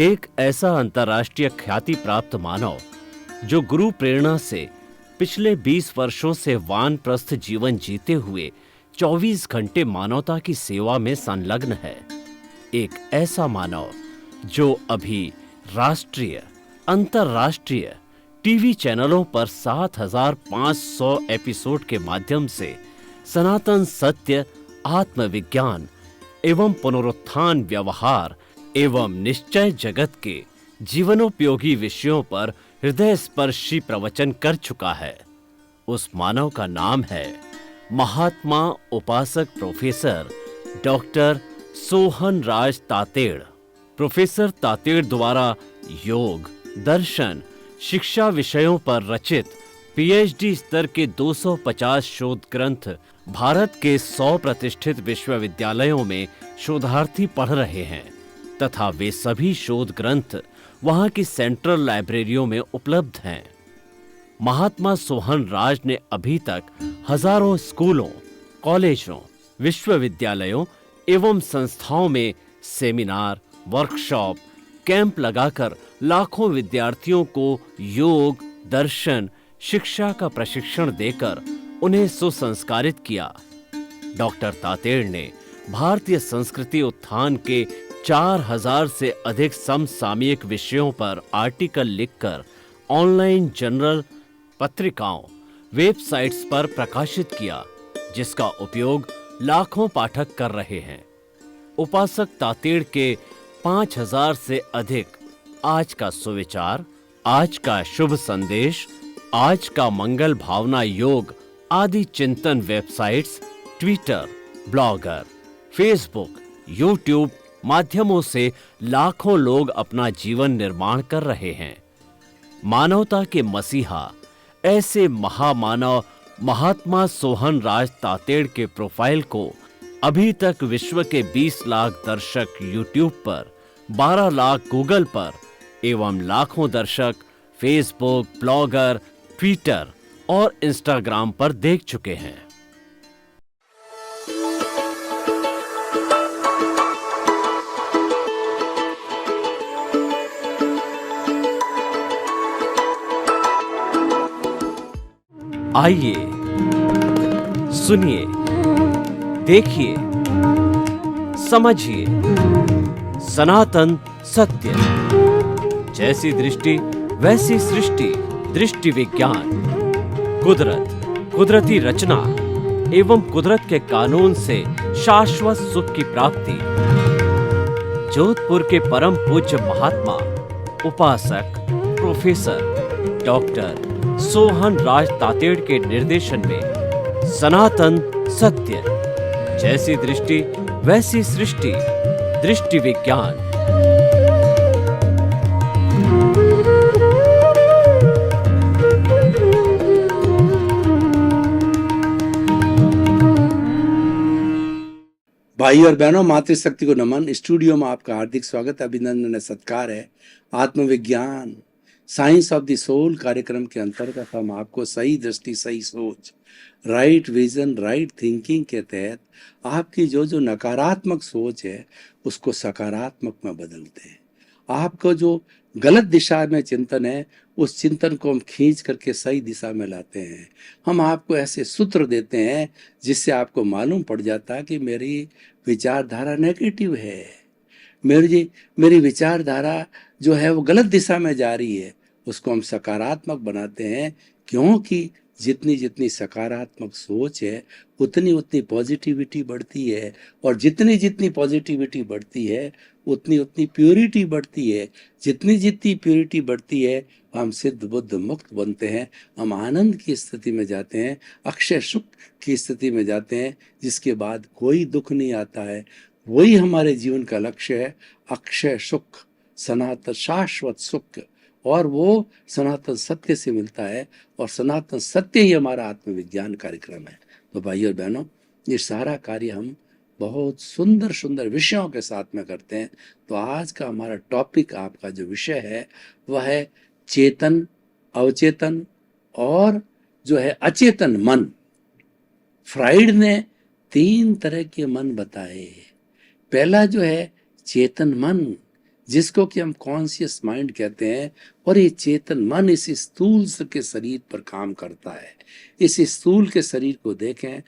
एक ऐसा अंतर्राष्ट्रीय ख्याति प्राप्त मानव जो गुरु प्रेरणा से पिछले 20 वर्षों से वानप्रस्थ जीवन जीते हुए 24 घंटे मानवता की सेवा में संलग्न है। एक ऐसा मानव जो अभी राष्ट्रीय, अंतर्राष्ट्रीय टीवी चैनलों पर 7,500 एपिसोड के माध्यम से सनातन सत्य, आत्मविज्ञान एवं पुनरुत्थान, व्यवहार एवं निश्चय जगत के जीवनोपयोगी विषयों पर हृदय स्पर्शी प्रवचन कर चुका है। उस मानव का नाम है महात्मा उपासक प्रोफेसर डॉक्टर सोहन राज तातेड़। प्रोफेसर तातेड़ द्वारा योग, दर्शन, शिक्षा विषयों पर रचित पीएचडी स्तर के 250 शोध ग्रंथ भारत के 100 प्रतिष्ठित विश्वविद्यालयों में शोधार्थी पढ़ रहे हैं तथा वे सभी शोध ग्रंथ वहां की सेंट्रल लाइब्रेरियों में उपलब्ध हैं। महात्मा सोहन राज ने अभी तक हजारों स्कूलों, कॉलेजों, विश्वविद्यालयों एवं संस्थाओं में सेमिनार, वर्कशॉप, कैंप लगाकर लाखों विद्यार्थियों को योग, दर्शन, शिक्षा का प्रशिक्षण देकर उन्हें सुसंस्कारित किया। डॉक्टर तातेड़ ने भारतीय संस्कृति उत्थान के 4,000 से अधिक समसामयिक विषयों पर आर्टिकल लिखकर ऑनलाइन जर्नल, पत्रिकाओं, वेबसाइट्स पर प्रकाशित किया, जिसका उपयोग लाखों पाठक कर रहे हैं। उपासक तातेड़ के 5,000 से अधिक आज का सुविचार, आज का शुभ संदेश, आज का मंगल भावना योग आदि चिंतन websites, Twitter, blogger, Facebook, YouTube माध्यमों से लाखों लोग अपना जीवन निर्माण कर रहे हैं। मानवता के मसीहा ऐसे महामानव महात्मा सोहन राज तातेड़ के प्रोफाइल को अभी तक विश्व के 20 लाख दर्शक यूट्यूब पर, 12 लाख गूगल पर एवं लाखों दर्शक फेसबुक, ब्लॉगर, ट्विटर और इंस्टाग्राम पर देख चुके हैं। आइए, सुनिए, देखिए, समझिए सनातन सत्य। जैसी दृष्टि वैसी सृष्टि, दृष्टि विज्ञान। कुदरत, कुदरती रचना एवं कुदरत के कानून से शाश्वत सुख की प्राप्ति। जोधपुर के परम पूज्य महात्मा उपासक प्रोफेसर डॉक्टर सोहन राज तातेड़ के निर्देशन में सनातन सत्य। जैसी दृष्टि वैसी सृष्टि, दृष्टि विज्ञान। भाई और बहनों, मातृशक्ति को नमन। स्टूडियो में आपका हार्दिक स्वागत, अभिनंदन, सत्कार है। आत्मविज्ञान, साइंस ऑफ द सोल कार्यक्रम के अंतर्गत हम आपको सही दृष्टि, सही सोच, राइट विजन, राइट थिंकिंग के तहत आपकी जो नकारात्मक सोच है उसको सकारात्मक में बदलते हैं। आपको जो गलत दिशा में चिंतन है उस चिंतन को हम खींच करके सही दिशा में लाते हैं। हम आपको ऐसे सूत्र देते हैं जिससे आपको मालूम पड़ जाता है कि मेरी विचारधारा नेगेटिव है, मेरी विचारधारा जो है वो गलत दिशा में जा रही है। उसको हम सकारात्मक बनाते हैं, क्योंकि जितनी जितनी सकारात्मक सोच है उतनी उतनी पॉजिटिविटी बढ़ती है, और जितनी जितनी पॉजिटिविटी बढ़ती है उतनी उतनी प्योरिटी बढ़ती है। जितनी जितनी प्योरिटी बढ़ती है हम सिद्ध बुद्ध मुक्त बनते हैं, हम आनंद की स्थिति में जाते हैं, अक्षय सुख की स्थिति में जाते हैं, जिसके बाद कोई दुख नहीं आता है। वही हमारे जीवन का लक्ष्य है, अक्षय सुख, सनातन शाश्वत सुख, और वो सनातन सत्य से मिलता है, और सनातन सत्य ही हमारा आत्मविज्ञान कार्यक्रम है। तो भाई और बहनों, ये सारा कार्य हम बहुत सुंदर सुंदर विषयों के साथ में करते हैं। तो आज का हमारा टॉपिक, आपका जो विषय है वह है चेतन, अवचेतन और जो है अचेतन मन। फ्राइड ने 3 तरह के मन बताए। पहला जो है चेतन मन, जिसको कि हम कॉन्शियस माइंड कहते हैं। और ये चेतन मन इस स्थूल के शरीर पर काम करता है। इस स्थूल के शरीर को देखें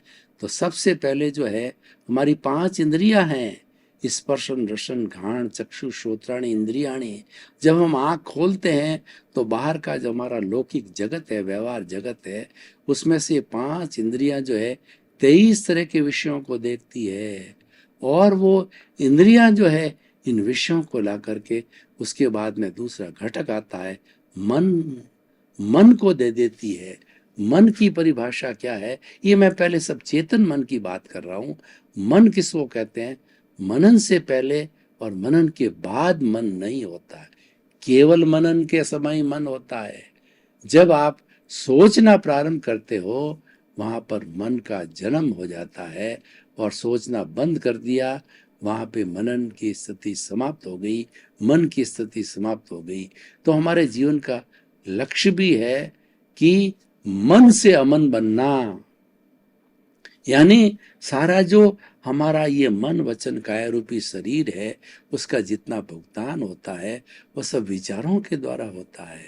तो सबसे पहले जो है हमारी 5 इंद्रियां हैं, स्पर्शन रसन घ्राण चक्षु श्रोत्राणी इंद्रियाणी। जब हम आँख खोलते हैं तो बाहर का जो हमारा लौकिक जगत है, व्यवहार जगत है, उसमें से 5 इंद्रियां जो है 23 तरह के विषयों को देखती है। और वो इंद्रियां जो है इन विषयों को ला करके उसके बाद में दूसरा घटक आता है मन, मन को दे देती है। मन की परिभाषा क्या है, ये मैं पहले सब चेतन मन की बात कर रहा हूँ। मन किसको कहते हैं? मनन से पहले और मनन के बाद मन नहीं होता है। केवल मनन के समय मन होता है। जब आप सोचना प्रारंभ करते हो वहां पर मन का जन्म हो जाता है, और सोचना बंद कर दिया वहां पे मनन की स्थिति समाप्त हो गई, मन की स्थिति समाप्त हो गई। तो हमारे जीवन का लक्ष्य भी है कि मन से अमन बनना। यानी सारा जो हमारा ये मन वचन काया रूपी शरीर है उसका जितना भुगतान होता है वो सब विचारों के द्वारा होता है।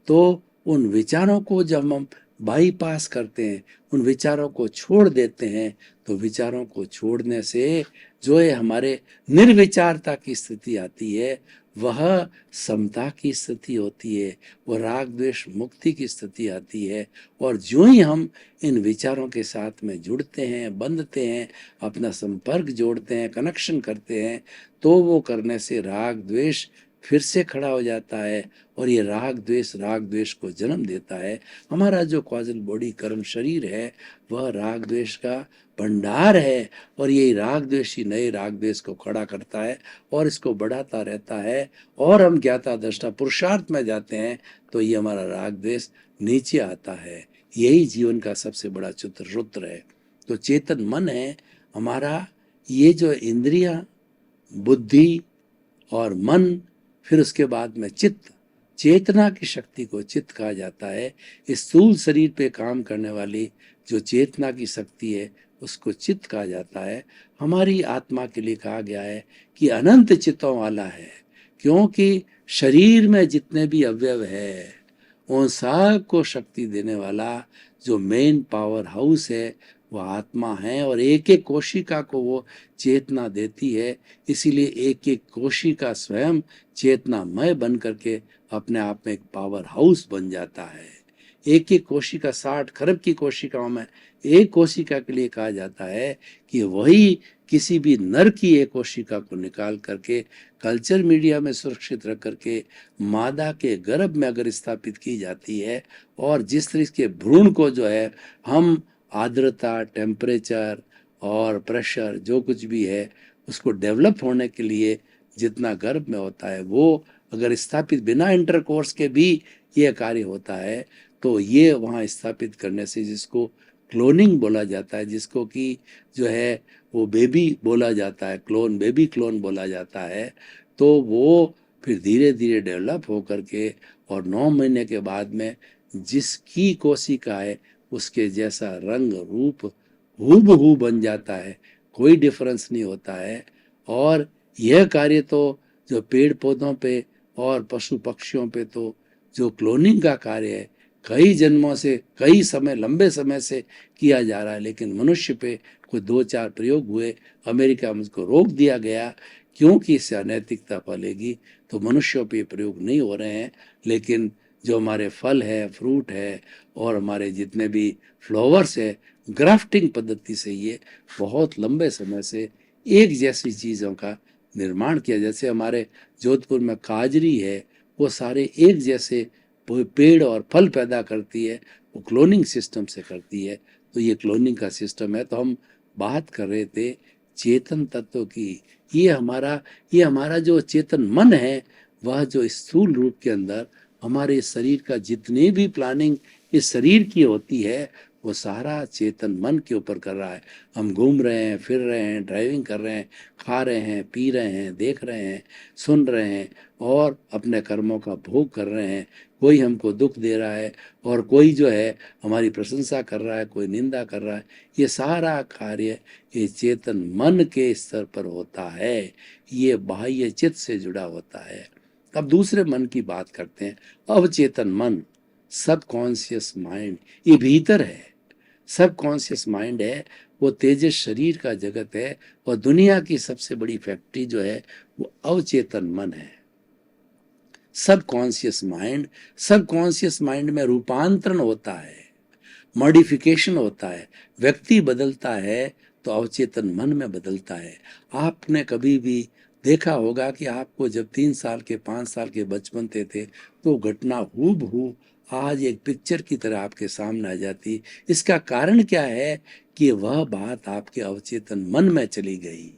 तो उन विचारों को जब हम बाईपास करते हैं, उन विचारों को छोड़ देते हैं, तो विचारों को छोड़ने से जो है हमारे निर्विचारता की स्थिति आती है, वह समता की स्थिति होती है, वो राग द्वेष मुक्ति की स्थिति आती है। और जो ही हम इन विचारों के साथ में जुड़ते हैं, बंधते हैं, अपना संपर्क जोड़ते हैं, कनेक्शन करते हैं, तो वो करने से राग द्वेष फिर से खड़ा हो जाता है। और ये राग द्वेष को जन्म देता है। हमारा जो कॉजल बॉडी कर्म शरीर है वह राग द्वेष का भंडार है, और यही राग द्वेष ही नए राग द्वेष को खड़ा करता है और इसको बढ़ाता रहता है। और हम ज्ञाता दृष्टा पुरुषार्थ में जाते हैं तो ये हमारा राग द्वेष नीचे आता है। यही जीवन का सबसे बड़ा सूत्र है। तो चेतन मन है हमारा, ये जो इंद्रियां, बुद्धि और मन, फिर उसके बाद में चित्त, चेतना की शक्ति को चित्त कहा जाता है। इस स्थूल शरीर पे काम करने वाली जो चेतना की शक्ति है उसको चित्त कहा जाता है। हमारी आत्मा के लिए कहा गया है कि अनंत चित्तों वाला है, क्योंकि शरीर में जितने भी अवयव है उन सब को शक्ति देने वाला जो मेन पावर हाउस है वो आत्मा है। और एक एक कोशिका को वो चेतना देती है, इसीलिए एक एक कोशिका स्वयं चेतनामय बन करके अपने आप में एक पावर हाउस बन जाता है। एक एक कोशिका 60 खरब की कोशिकाओं में एक कोशिका के लिए कहा जाता है कि वही किसी भी नर की एक कोशिका को निकाल करके कल्चर मीडिया में सुरक्षित रख करके मादा के गर्भ में अगर स्थापित की जाती है, और जिस तरह के भ्रूण को जो है हम आर्द्रता, टेम्परेचर और प्रेशर जो कुछ भी है उसको डेवलप होने के लिए जितना गर्भ में होता है वो अगर स्थापित बिना इंटरकोर्स के भी ये कार्य होता है, तो ये वहाँ स्थापित करने से जिसको क्लोनिंग बोला जाता है, जिसको कि जो है वो बेबी बोला जाता है, क्लोन, बेबी क्लोन बोला जाता है, तो वो फिर धीरे धीरे डेवलप हो करके और 9 महीने के बाद में जिसकी कोशिका है उसके जैसा रंग रूप हूबहू बन जाता है, कोई डिफरेंस नहीं होता है। और यह कार्य तो जो पेड़ पौधों पे और पशु पक्षियों पे तो जो क्लोनिंग का कार्य है कई जन्मों से, कई समय, लंबे समय से किया जा रहा है, लेकिन मनुष्य पे कोई 2-4 प्रयोग हुए, अमेरिका में उसको रोक दिया गया क्योंकि इससे अनैतिकता फैलेगी, तो मनुष्यों पे प्रयोग नहीं हो रहे हैं। लेकिन जो हमारे फल है, फ्रूट है और हमारे जितने भी फ्लावर्स है, ग्राफ्टिंग पद्धति से ये बहुत लंबे समय से एक जैसी चीज़ों का निर्माण किया। जैसे हमारे जोधपुर में काजरी है, वो सारे एक जैसे पेड़ और फल पैदा करती है, वो क्लोनिंग सिस्टम से करती है। तो ये क्लोनिंग का सिस्टम है। तो हम बात कर रहे थे चेतन तत्व की। ये हमारा जो चेतन मन है वह जो स्थूल रूप के अंदर हमारे शरीर का जितने भी प्लानिंग इस शरीर की होती है वो सारा चेतन मन के ऊपर कर रहा है। हम घूम रहे हैं, फिर रहे हैं, ड्राइविंग कर रहे हैं, खा रहे हैं, पी रहे हैं, देख रहे हैं, सुन रहे हैं और अपने कर्मों का भोग कर रहे हैं। कोई हमको दुख दे रहा है और कोई जो है हमारी प्रशंसा कर रहा है, कोई निंदा कर रहा है। ये सारा कार्य ये चेतन मन के स्तर पर होता है, ये बाह्य चित्त से जुड़ा होता है। अब दूसरे मन की बात करते हैं। अवचेतन मन, सब कॉन्शियस माइंड, ये भीतर है। सब कॉन्शियस माइंड है, वो तेजस शरीर का जगत है और दुनिया की सबसे बड़ी फैक्ट्री जो है वो अवचेतन मन है। सब कॉन्शियस माइंड में रूपांतरण होता है, मॉडिफिकेशन होता है। व्यक्ति बदलता है तो अवचेतन मन में बदलता है। आपने कभी भी देखा होगा कि आपको जब 3 साल के 5 साल के बचपन थे तो घटना हूबहू आज एक पिक्चर की तरह आपके सामने आ जाती। इसका कारण क्या है कि वह बात आपके अवचेतन मन में चली गई।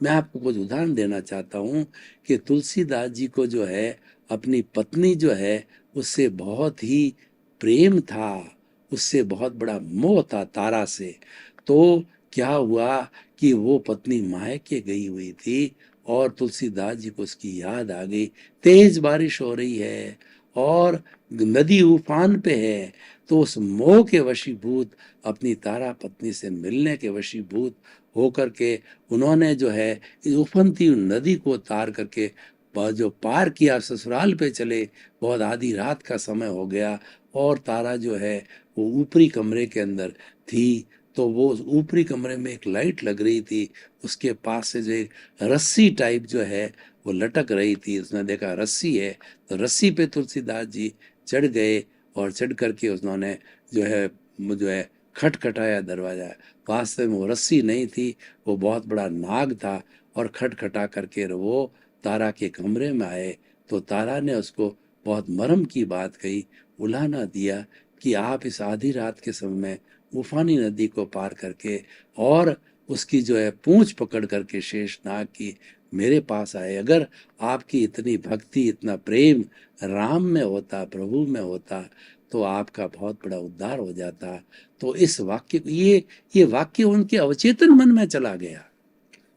मैं आपको कुछ उदाहरण देना चाहता हूँ कि तुलसीदास जी को जो है अपनी पत्नी जो है उससे बहुत ही प्रेम था, उससे बहुत बड़ा मोह था तारा से। तो क्या हुआ कि वो पत्नी मायके गई हुई थी और तुलसीदास जी को उसकी याद आ गई। तेज बारिश हो रही है और नदी उफान पे है, तो उस मोह के वशीभूत अपनी तारा पत्नी से मिलने के वशीभूत होकर के उन्होंने जो है इस उफनती नदी को तार करके जो पार किया, ससुराल पे चले। बहुत आधी रात का समय हो गया और तारा जो है वो ऊपरी कमरे के अंदर थी। तो वो ऊपरी कमरे में एक लाइट लग रही थी, उसके पास से जो एक रस्सी टाइप जो है वो लटक रही थी। उसने देखा रस्सी है, तो रस्सी पे तुलसीदास जी चढ़ गए और चढ़ करके उन्होंने जो है खटखटाया दरवाजा। वास्तव में वो रस्सी नहीं थी, वो बहुत बड़ा नाग था और खटखटा करके वो तारा के कमरे में आए। तो तारा ने उसको बहुत मर्म की बात कही, उलाहना दिया कि आप इस आधी रात के समय में उफानी नदी को पार करके और उसकी जो है पूंछ पकड़ करके शेषनाग की मेरे पास आए। अगर आपकी इतनी भक्ति, इतना प्रेम राम में होता, प्रभु में होता, तो आपका बहुत बड़ा उद्धार हो जाता। तो इस वाक्य ये वाक्य उनके अवचेतन मन में चला गया,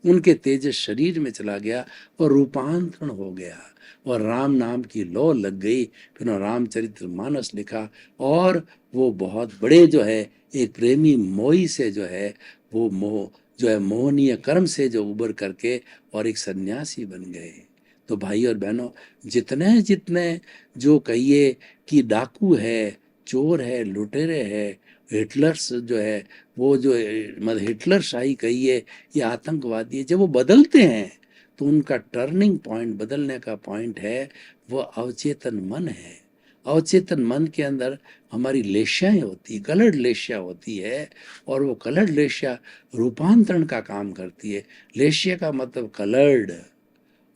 उनके तेजस शरीर में चला गया और रूपांतरण हो गया और राम नाम की लौ लग गई। फिर रामचरित्र मानस लिखा और वो बहुत बड़े जो है एक प्रेमी मोही से जो है वो मोह जो है मोहनीय कर्म से जो उबर करके और एक सन्यासी बन गए। तो भाई और बहनों, जितने जितने जो कहिए कि डाकू है, चोर है, लुटेरे है, हिटलर्स जो है वो जो मतलब हिटलर शाही कहिए या आतंकवादी है, जब वो बदलते हैं तो उनका टर्निंग पॉइंट, बदलने का पॉइंट है वो अवचेतन मन है। अवचेतन मन के अंदर हमारी लेश्याएं होती, कलर्ड लेश्या होती है और वो कलर्ड लेश्या रूपांतरण का काम करती है। लेश्या का मतलब कलर्ड।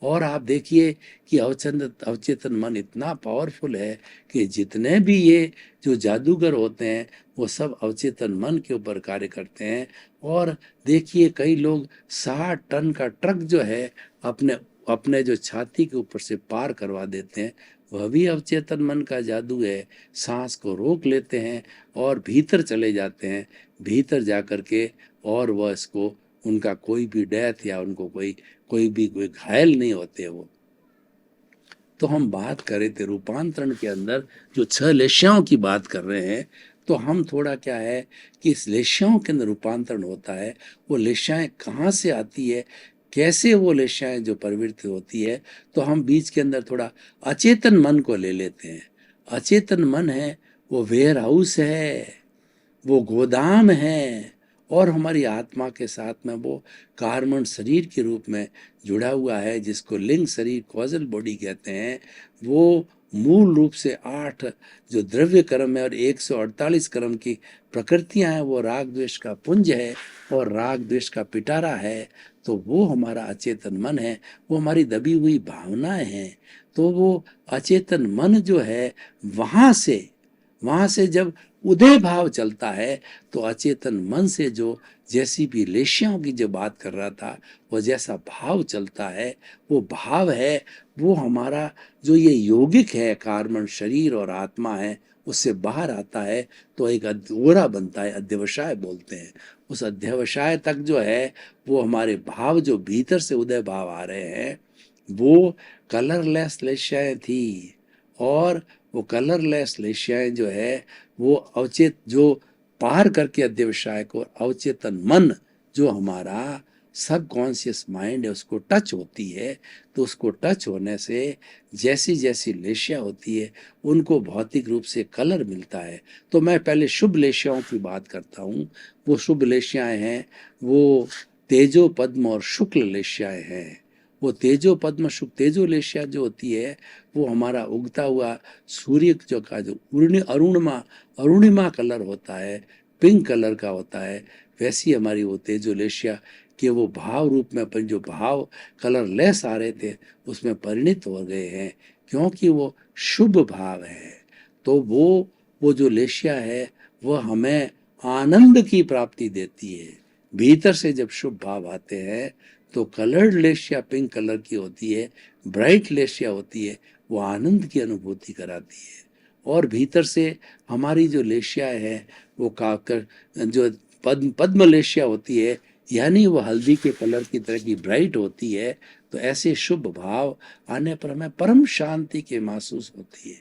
और आप देखिए कि अवचेतन मन इतना पावरफुल है कि जितने भी ये जो जादूगर होते हैं वो सब अवचेतन मन के ऊपर कार्य करते हैं। और देखिए कई लोग 60 टन का ट्रक जो है अपने अपने जो छाती के ऊपर से पार करवा देते हैं, वह भी अवचेतन मन का जादू है। सांस को रोक लेते हैं और भीतर चले जाते हैं, भीतर जा कर के और वह इसको उनका कोई भी डेथ या उनको कोई घायल नहीं होते वो। तो हम बात कर रहे थे रूपांतरण के अंदर जो 6 लेश्याओं की बात कर रहे हैं। तो हम थोड़ा क्या है कि इस लेश्याओं के अंदर रूपांतरण होता है, वो लेश्याएं कहाँ से आती है, कैसे वो लेश्याएं जो प्रवृत्ति होती है। तो हम बीच के अंदर थोड़ा अचेतन मन को ले लेते हैं। अचेतन मन है वो वेयर हाउस है, वो गोदाम है और हमारी आत्मा के साथ में वो कार्बन शरीर के रूप में जुड़ा हुआ है, जिसको लिंग शरीर कॉजल बॉडी कहते हैं। वो मूल रूप से 8 जो द्रव्य कर्म है और 148 कर्म की प्रकृतियां हैं, वो राग द्वेष का पुंज है और राग द्वेष का पिटारा है। तो वो हमारा अचेतन मन है, वो हमारी दबी हुई भावनाएं हैं। तो वो अचेतन मन जो है वहां से जब उदय भाव चलता है तो अचेतन मन से जो जैसी भी लेश्याओं की जो बात कर रहा था, वो जैसा भाव चलता है, वो भाव है वो हमारा जो ये यौगिक है, कार्बन शरीर और आत्मा है, उससे बाहर आता है तो एक ओरा बनता है, अध्यवसाय बोलते हैं। उस अध्यवसाय तक जो है वो हमारे भाव जो भीतर से उदय भाव आ रहे हैं वो कलरलेस लेस्याएं थी। और वो कलरलेस लेस्याएं जो है वो अवचेत जो पार करके अध्यवसाय को अवचेतन मन जो हमारा सब कॉन्शियस माइंड है उसको टच होती है, तो उसको टच होने से जैसी जैसी लेशिया होती है उनको भौतिक रूप से कलर मिलता है। तो मैं पहले शुभ लेशियाओं की बात करता हूँ। वो शुभ लेशियाएं हैं वो तेजो पद्म और शुक्ल लेशियाएं हैं। वो तेजो पद्म शुक्ल तेजो लेशिया जो होती है वो हमारा उगता हुआ सूर्य जो का जो अरुणिमा कलर होता है, पिंक कलर का होता है, वैसी हमारी वो तेजो लेशिया कि वो भाव रूप में अपन जो भाव कलरलेस आ रहे थे उसमें परिणित हो गए हैं, क्योंकि वो शुभ भाव है। तो वो जो लेशिया है वह हमें आनंद की प्राप्ति देती है। भीतर से जब शुभ भाव आते हैं तो कलर्ड लेशिया पिंक कलर की होती है, ब्राइट लेशिया होती है, वो आनंद की अनुभूति कराती है। और भीतर से हमारी जो लेशिया है वो काकर जो पद्म लेशिया होती है, यानी वो हल्दी के कलर की तरह की ब्राइट होती है। तो ऐसे शुभ भाव आने पर हमें परम शांति की महसूस होती है,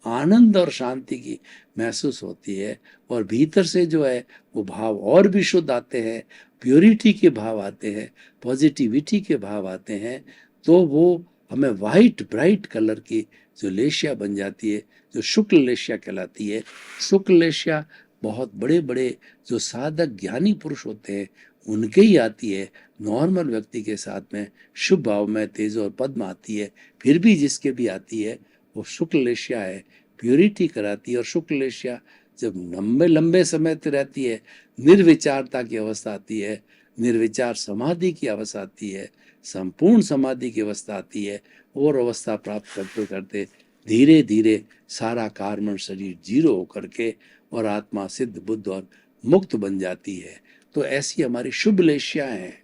आनंद और शांति की महसूस होती है। और भीतर से जो है वो भाव और भी शुद्ध आते हैं, प्योरिटी के भाव आते हैं, पॉजिटिविटी के भाव आते हैं। तो वो हमें वाइट ब्राइट कलर की जो लेशिया बन जाती है, जो शुक्ल लेशिया कहलाती है। शुक्ल लेशिया बहुत बड़े बड़े जो साधक ज्ञानी पुरुष होते हैं उनके ही आती है। नॉर्मल व्यक्ति के साथ में शुभ भाव में तेज और पद्म आती है, फिर भी जिसके भी आती है वो शुक्ल लेशिया है, प्योरिटी कराती है। और शुक्ल लेशिया जब लंबे लंबे समय तक रहती है, निर्विचारता की अवस्था आती है, निर्विचार समाधि की अवस्था आती है, संपूर्ण समाधि की अवस्था आती है। और अवस्था प्राप्त करते करते धीरे धीरे सारा कार्बन शरीर जीरो होकर के और आत्मा सिद्ध बुद्ध और मुक्त बन जाती है। तो ऐसी हमारी शुभ लेशियाएं हैं।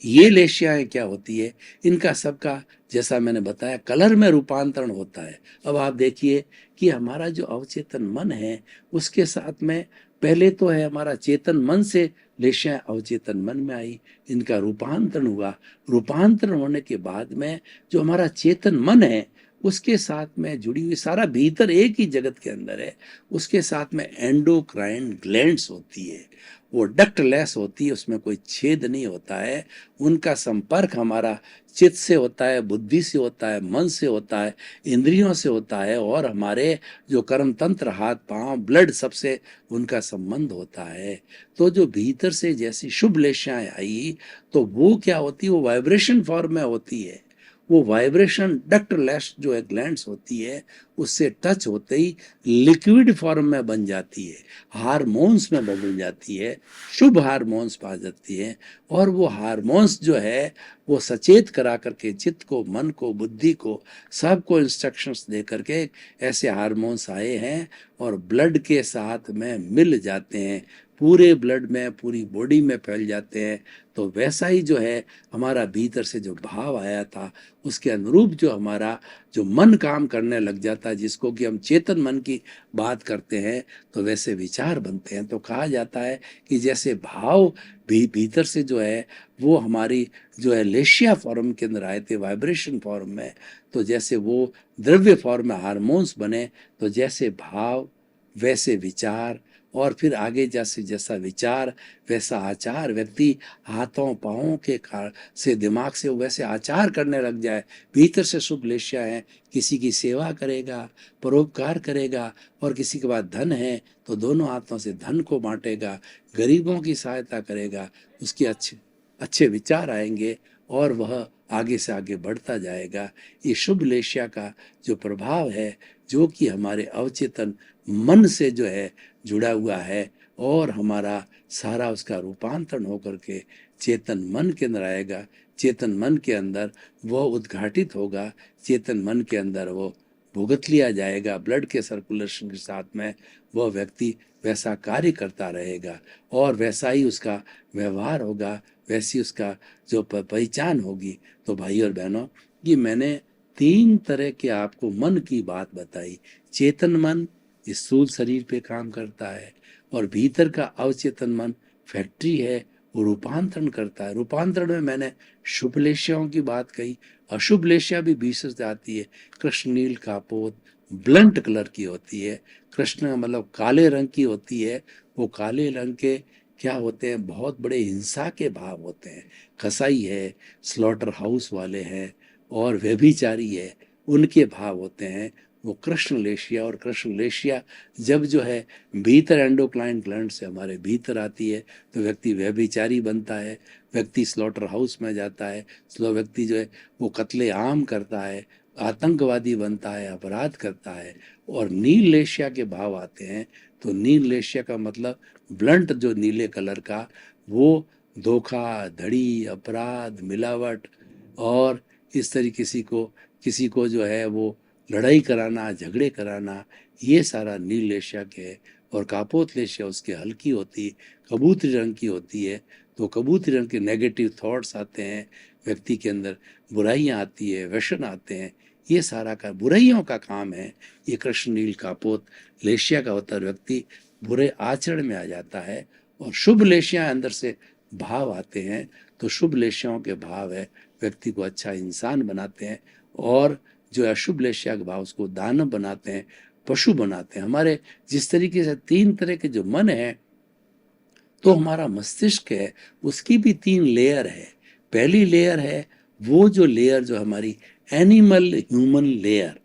ये लेशियाएं क्या होती है, इनका सबका जैसा मैंने बताया कलर में रूपांतरण होता है। अब आप देखिए कि हमारा जो अवचेतन मन है उसके साथ में पहले तो है हमारा चेतन मन से लेशियाएं अवचेतन मन में आई, इनका रूपांतरण हुआ। रूपांतरण होने के बाद में जो हमारा चेतन मन है उसके साथ में जुड़ी हुई सारा भीतर एक ही जगत के अंदर है, उसके साथ में एंडोक्राइन ग्लैंड्स होती है, वो डक्टलेस होती है, उसमें कोई छेद नहीं होता है। उनका संपर्क हमारा चित्त से होता है, बुद्धि से होता है, मन से होता है, इंद्रियों से होता है, और हमारे जो कर्म तंत्र हाथ पांव ब्लड सबसे उनका संबंध होता है। तो जो भीतर से जैसी शुभ लेशियाएं आई तो वो क्या होती है, वो वाइब्रेशन फॉर्म में होती है। वो वाइब्रेशन डक्टलेस जो है ग्लैंड्स होती है उससे टच होते ही लिक्विड फॉर्म में बन जाती है, हार्मोन्स में बदल जाती है, शुभ हार्मोन्स पा जाती है। और वो हार्मोन्स जो है वो सचेत करा करके चित्त को, मन को, बुद्धि को, सबको इंस्ट्रक्शंस दे करके ऐसे हार्मोन्स आए हैं और ब्लड के साथ में मिल जाते हैं, पूरे ब्लड में पूरी बॉडी में फैल जाते हैं। तो वैसा ही जो है हमारा भीतर से जो भाव आया था उसके अनुरूप जो हमारा जो मन काम करने लग जाता है, जिसको कि हम चेतन मन की बात करते हैं, तो वैसे विचार बनते हैं। तो कहा जाता है कि जैसे भाव भी भीतर से जो है वो हमारी जो है लेशिया फॉर्म के अंदर आए थे, वाइब्रेशन फॉर्म में, तो जैसे वो द्रव्य फॉर्म में हार्मोन्स बने, तो जैसे भाव वैसे विचार, और फिर आगे जैसे जैसा विचार वैसा आचार, व्यक्ति हाथों पाँवों के से दिमाग से वैसे आचार करने लग जाए। भीतर से शुभ लेशिया है, किसी की सेवा करेगा, परोपकार करेगा, और किसी के पास धन है तो दोनों हाथों से धन को बांटेगा, गरीबों की सहायता करेगा, उसके अच्छे अच्छे विचार आएंगे और वह आगे से आगे बढ़ता जाएगा। ये शुभ लेशिया का जो प्रभाव है जो कि हमारे अवचेतन मन से जो है जुड़ा हुआ है, और हमारा सारा उसका रूपांतरण होकर के चेतन मन के अंदर आएगा। चेतन मन के अंदर वह उद्घाटित होगा, चेतन मन के अंदर वो भुगत लिया जाएगा। ब्लड के सर्कुलेशन के साथ में वह व्यक्ति वैसा कार्य करता रहेगा और वैसा ही उसका व्यवहार होगा, वैसी उसका जो पहचान होगी। तो भाई और बहनों, ये मैंने तीन तरह के आपको मन की बात बताई। चेतन मन इस स्थूल शरीर पे काम करता है, और भीतर का अवचेतन मन फैक्ट्री है, वो रूपांतरण करता है। रूपांतरण में मैंने शुभ लेशियाओं की बात कही। अशुभ लेशिया भी बीच से आती है। कृष्ण नील कापोत ब्लंट कलर की होती है। कृष्ण मतलब काले रंग की होती है। वो काले रंग के क्या होते हैं, बहुत बड़े हिंसा के भाव होते हैं। कसाई है, स्लॉटर हाउस वाले हैं, और व्यभिचारी है, उनके भाव होते हैं वो कृष्ण लेशिया। और कृष्ण लेशिया जब जो है भीतर एंडोक्राइन ग्लैंड से हमारे भीतर आती है तो व्यक्ति व्यभिचारी बनता है, व्यक्ति स्लॉटर हाउस में जाता है, स्लो व्यक्ति जो है वो कत्ले आम करता है, आतंकवादी बनता है, अपराध करता है। और नील लेशिया के भाव आते हैं तो नील लेशिया का मतलब ब्लंट जो नीले कलर का, वो धोखा धड़ी, अपराध, मिलावट, और इस तरीके किसी को जो है वो लड़ाई कराना, झगड़े कराना, ये सारा नील लेशिया के है। और कापोत लेशिया उसके हल्की होती, कबूतरी रंग की होती है। तो कबूतरी रंग के नेगेटिव थॉट्स आते हैं व्यक्ति के अंदर, बुराइयां आती है, व्यसन आते हैं, ये सारा का बुराइयों का काम है। ये कृष्ण नील कापोत लेशिया का होता है। व्यक्ति बुरे आचरण में आ जाता है। और शुभ लेशिया अंदर से भाव आते हैं, तो शुभ लेशियाओं के भाव है व्यक्ति को अच्छा इंसान बनाते हैं। और जो अशुभ लेशिया के भाव उसको दानव बनाते हैं, पशु बनाते हैं। हमारे जिस तरीके से तीन तरह के जो मन है, तो हमारा मस्तिष्क है उसकी भी तीन लेयर है। पहली लेयर है वो जो लेयर जो हमारी animal human layer,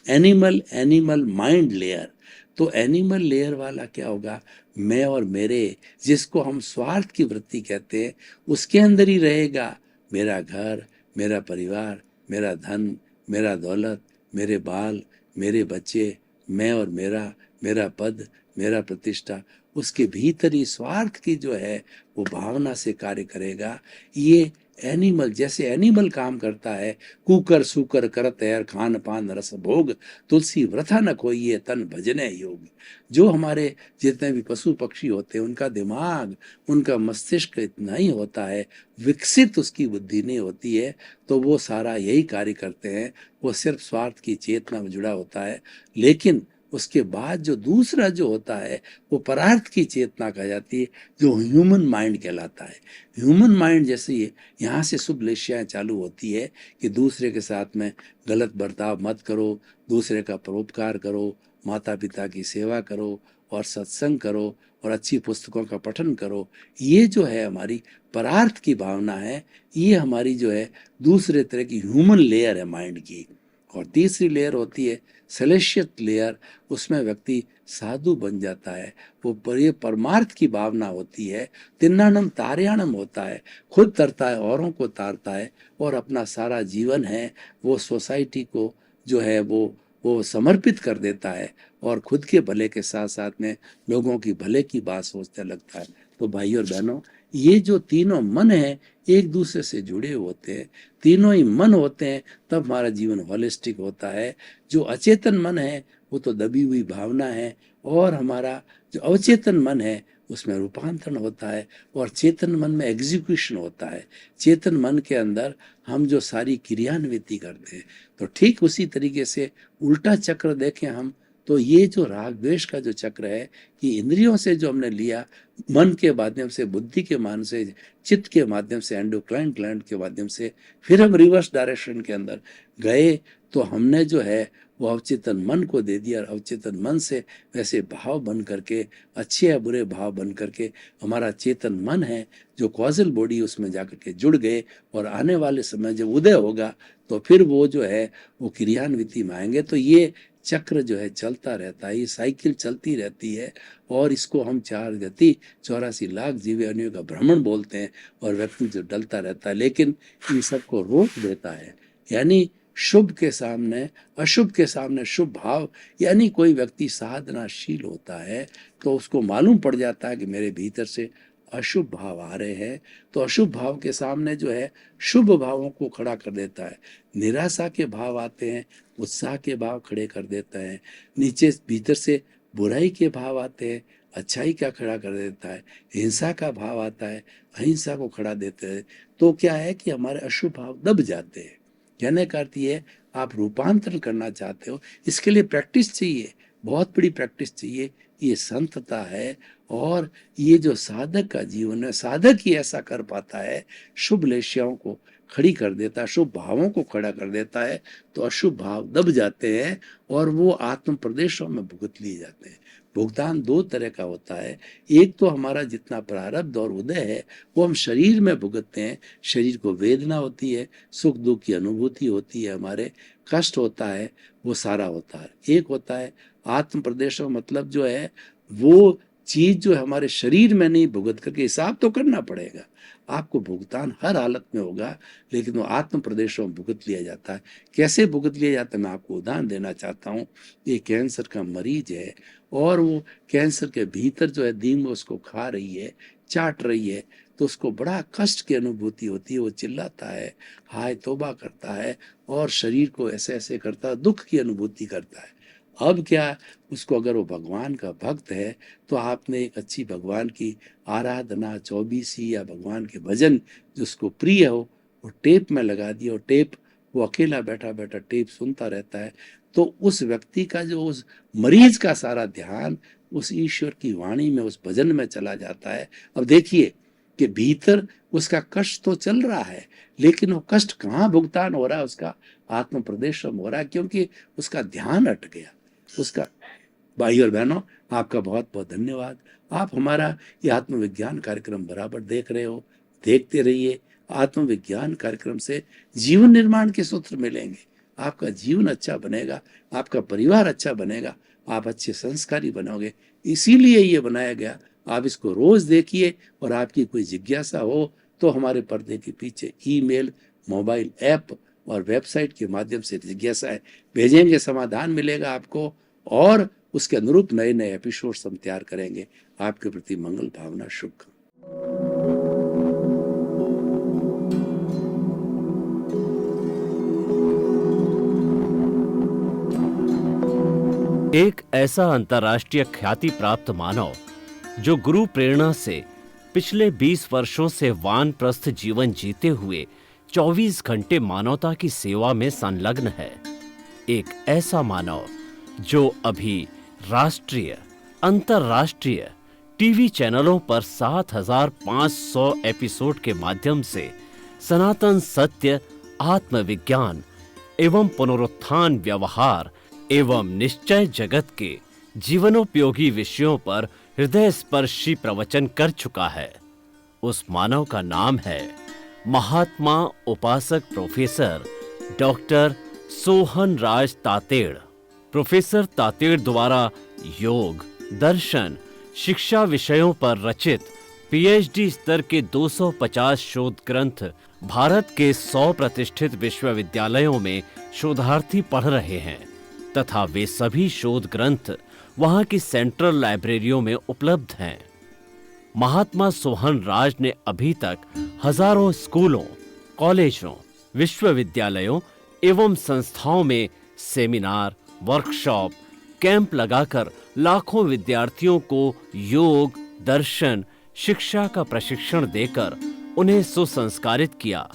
animal mind layer. तो एनिमल लेयर वाला क्या होगा, मैं और मेरे, जिसको हम स्वार्थ की वृत्ति कहते हैं, उसके अंदर ही रहेगा मेरा घर, मेरा परिवार, मेरा धन, मेरा दौलत, मेरे बाल, मेरे बच्चे, मैं और मेरा, मेरा पद, मेरा प्रतिष्ठा। उसके भीतर ही स्वार्थ की जो है वो भावना से कार्य करेगा। ये एनिमल, जैसे एनिमल काम करता है, कुकर सुकर करत है खान पान रस भोग, तुलसी व्रथा न खोइए तन भजने योग। जो हमारे जितने भी पशु पक्षी होते हैं उनका दिमाग, उनका मस्तिष्क इतना ही होता है, विकसित उसकी बुद्धि नहीं होती है, तो वो सारा यही कार्य करते हैं। वो सिर्फ स्वार्थ की चेतना में जुड़ा होता है। लेकिन उसके बाद जो दूसरा जो होता है वो परार्थ की चेतना कहा जाती है, जो ह्यूमन माइंड कहलाता है। ह्यूमन माइंड जैसे ही यहाँ से शुभ लेशियाएं चालू होती है कि दूसरे के साथ में गलत बर्ताव मत करो, दूसरे का परोपकार करो, माता पिता की सेवा करो, और सत्संग करो, और अच्छी पुस्तकों का पठन करो। ये जो है हमारी परार्थ की भावना है। ये हमारी जो है दूसरे तरह की ह्यूमन लेयर है माइंड की। और तीसरी लेयर होती है सेलेशियल लेयर। उसमें व्यक्ति साधु बन जाता है। वो ये परमार्थ की भावना होती है। तिन्नानम तार्याणम होता है, खुद तरता है, औरों को तारता है, और अपना सारा जीवन है वो सोसाइटी को जो है वो समर्पित कर देता है, और खुद के भले के साथ साथ में लोगों की भले की बात सोचने लगता है। तो भाई और बहनों, ये जो तीनों मन है एक दूसरे से जुड़े होते हैं। तीनों ही मन होते हैं तब हमारा जीवन होलिस्टिक होता है। जो अचेतन मन है वो तो दबी हुई भावना है, और हमारा जो अवचेतन मन है उसमें रूपांतरण होता है, और चेतन मन में एग्जीक्यूशन होता है। चेतन मन के अंदर हम जो सारी क्रियान्विति करते हैं। तो ठीक उसी तरीके से उल्टा चक्र देखें हम, तो ये जो राग द्वेष का जो चक्र है कि इंद्रियों से जो हमने लिया, मन के माध्यम से, बुद्धि के मान से, चित्त के माध्यम से, एंडोक्राइन ग्लैंड के माध्यम से, फिर हम रिवर्स डायरेक्शन के अंदर गए, तो हमने जो है वो अवचेतन मन को दे दिया। और अवचेतन मन से वैसे भाव बन करके, अच्छे या बुरे भाव बन करके हमारा चेतन मन है जो कॉजल बॉडी, उसमें जाकर के जुड़ गए। और आने वाले समय जब उदय होगा तो फिर वो जो है वो क्रियान्विति में आएंगे। तो ये चक्र जो है चलता रहता है, ये साइकिल चलती रहती है। और इसको हम 4 गति 84 लाख जीव योनियों का भ्रमण बोलते हैं। और व्यक्ति जो डलता रहता है, लेकिन इन सबको रोक देता है। यानी शुभ के सामने अशुभ, के सामने शुभ भाव। यानी कोई व्यक्ति साधनाशील होता है तो उसको मालूम पड़ जाता है कि मेरे भीतर से अशुभ भाव आ रहे हैं, तो अशुभ भाव के सामने जो है शुभ भावों को खड़ा कर देता है। निराशा के भाव आते हैं, उत्साह के भाव खड़े कर देता है। नीचे भीतर से बुराई के भाव आते हैं, अच्छाई का खड़ा कर देता है। हिंसा का भाव आता है, अहिंसा को खड़ा देते हैं। तो क्या है कि हमारे अशुभ भाव दब जाते हैं। कहने का अर्थ ये है आप रूपांतरण करना चाहते हो, इसके लिए प्रैक्टिस चाहिए, बहुत बड़ी प्रैक्टिस चाहिए। ये संतता है और ये जो साधक का जीवन है, साधक ही ऐसा कर पाता है, शुभ लेशियाओं को खड़ी कर देता है, शुभ भावों को खड़ा कर देता है, तो अशुभ भाव दब जाते हैं और वो आत्म प्रदेशों में भुगत लिए जाते हैं। भुगतान दो तरह का होता है, एक तो हमारा जितना प्रारब्ध और उदय है वो हम शरीर में भुगतते हैं, शरीर को वेदना होती है, सुख दुख की अनुभूति होती है, हमारे कष्ट होता है, वो सारा होता है। एक होता है आत्म प्रदेशों, मतलब जो है वो चीज जो है हमारे शरीर में नहीं भुगत करके, हिसाब तो करना पड़ेगा, आपको भुगतान हर हालत में होगा, लेकिन वो आत्म प्रदेशों में भुगत लिया जाता है। कैसे भुगत लिया जाता है, मैं आपको उदाहरण देना चाहता हूँ। ये कैंसर का मरीज है और वो कैंसर के भीतर जो है दीम उसको खा रही है, चाट रही है, तो उसको बड़ा कष्ट की अनुभूति होती है, वो चिल्लाता है, हाय तौबा करता है और शरीर को ऐसे ऐसे करता है, दुख की अनुभूति करता है। अब क्या, उसको अगर वो भगवान का भक्त है तो आपने एक अच्छी भगवान की आराधना, चौबीसी या भगवान के भजन जो उसको प्रिय हो वो टेप में लगा दिया, और टेप वो अकेला बैठा बैठा टेप सुनता रहता है, तो उस व्यक्ति का जो, उस मरीज का सारा ध्यान उस ईश्वर की वाणी में, उस भजन में चला जाता है। अब देखिए कि भीतर उसका कष्ट तो चल रहा है, लेकिन वो कष्ट कहाँ भुगतान हो रहा है, उसका आत्म प्रदेश में हो रहा है, क्योंकि उसका ध्यान हट गया उसका। भाई और बहनों, आपका बहुत बहुत धन्यवाद। आप हमारा ये आत्मविज्ञान कार्यक्रम बराबर देख रहे हो, देखते रहिए। आत्मविज्ञान कार्यक्रम से जीवन निर्माण के सूत्र मिलेंगे, आपका जीवन अच्छा बनेगा, आपका परिवार अच्छा बनेगा, आप अच्छे संस्कारी बनोगे। इसीलिए ये बनाया गया। आप इसको रोज देखिए, और आपकी कोई जिज्ञासा हो तो हमारे पर्दे के पीछे ईमेल, मोबाइल ऐप और वेबसाइट के माध्यम से जिज्ञासाएं भेजेंगे, समाधान मिलेगा आपको, और उसके अनुरूप नए नए एपिसोड्स हम तैयार करेंगे। आपके प्रति मंगल भावना, शुभ। एक ऐसा अंतर्राष्ट्रीय ख्याति प्राप्त मानव जो गुरु प्रेरणा से पिछले 20 वर्षों से वानप्रस्थ जीवन जीते हुए 24 घंटे मानवता की सेवा में संलग्न है। एक ऐसा मानव जो अभी राष्ट्रीय, अंतर्राष्ट्रीय टीवी चैनलों पर 7,500 एपिसोड के माध्यम से सनातन सत्य, आत्मविज्ञान एवं पुनरुत्थान, व्यवहार एवं निश्चय जगत के जीवनोपयोगी विषयों पर हृदय स्पर्शी प्रवचन कर चुका है। उस मानव का नाम है महात्मा उपासक प्रोफेसर डॉक्टर सोहन राज तातेड़। प्रोफेसर तातेड़ द्वारा योग, दर्शन, शिक्षा विषयों पर रचित पीएचडी स्तर के 250 शोध ग्रंथ भारत के 100 प्रतिष्ठित विश्वविद्यालयों में शोधार्थी पढ़ रहे हैं, तथा वे सभी शोध ग्रंथ वहां की सेंट्रल लाइब्रेरियों में उपलब्ध हैं। महात्मा सोहन राज ने अभी तक हजारों स्कूलों, कॉलेजों, विश्वविद्यालयों एवं संस्थाओं में सेमिनार, वर्कशॉप, कैंप लगाकर लाखों विद्यार्थियों को योग, दर्शन, शिक्षा का प्रशिक्षण देकर उन्हें सुसंस्कारित किया।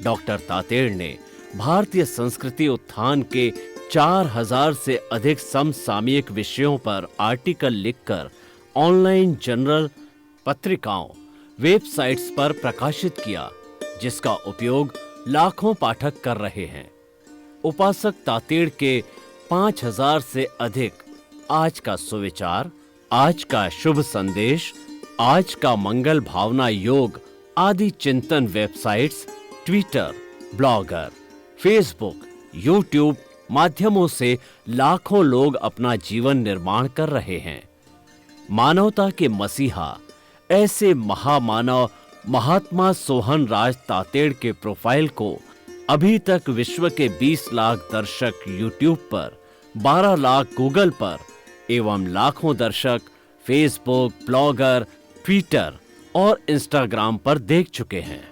डॉक्टर तातेड़ ने भारतीय संस्कृति उत्थान के 4000 से अधिक समसामयिक विषयों पर आर्टिकल लिखकर ऑनलाइन जर्नल, पत्रिकाओं, वेबसाइट्स पर प्रकाशित किया, जिसका उपयोग लाखों पाठक कर रहे हैं। उपासक तातेड़ के 5000 से अधिक आज का सुविचार, आज का शुभ संदेश, आज का मंगल भावना योग आदि चिंतन websites, Twitter, blogger, Facebook, YouTube माध्यमों से लाखों लोग अपना जीवन निर्माण कर रहे हैं। मानवता के मसीहा ऐसे महामानव महात्मा सोहन राज तातेड़ के प्रोफाइल को अभी तक विश्व के 20 लाख दर्शक यूट्यूब पर, 12 लाख गूगल पर एवं लाखों दर्शक फेसबुक, ब्लॉगर, ट्विटर और इंस्टाग्राम पर देख चुके हैं।